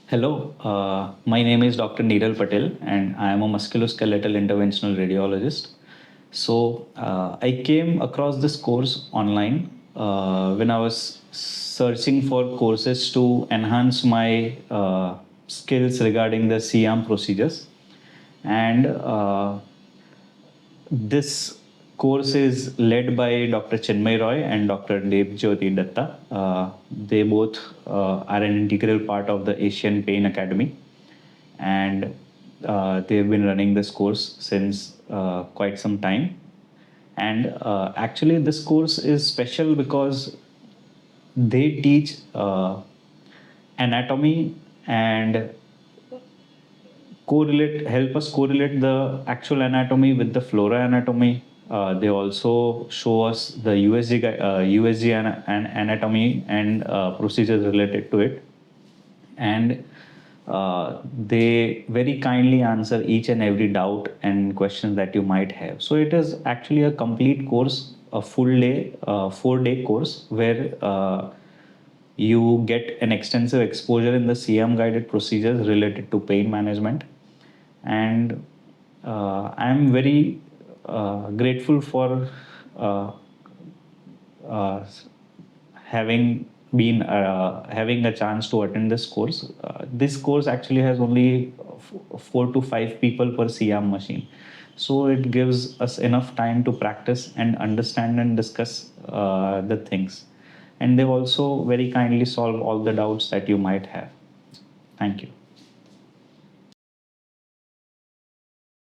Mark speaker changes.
Speaker 1: Hello, my name is Dr. Niral Patel, and I am a musculoskeletal interventional radiologist. I came across this course online when I was searching for courses to enhance my skills regarding the CM procedures. And this course is led by Dr. Chinmay Roy and Dr. Devjyoti Datta. They both are an integral part of the Asian Pain Academy, and they've been running this course since quite some time. And actually, this course is special because they teach anatomy and help us correlate the actual anatomy with the flora anatomy. They also show us the anatomy and procedures related to it, and they very kindly answer each and every doubt and questions that you might have. So it is actually a complete course, a full day, 4-day course where you get an extensive exposure in the CM guided procedures related to pain management. And I'm very grateful for uh, uh, having a chance to attend this course. This course actually has only 4 to 5 people per CM machine, so it gives us enough time to practice and understand and discuss the things. And they also very kindly solve all the doubts that you might have. Thank you.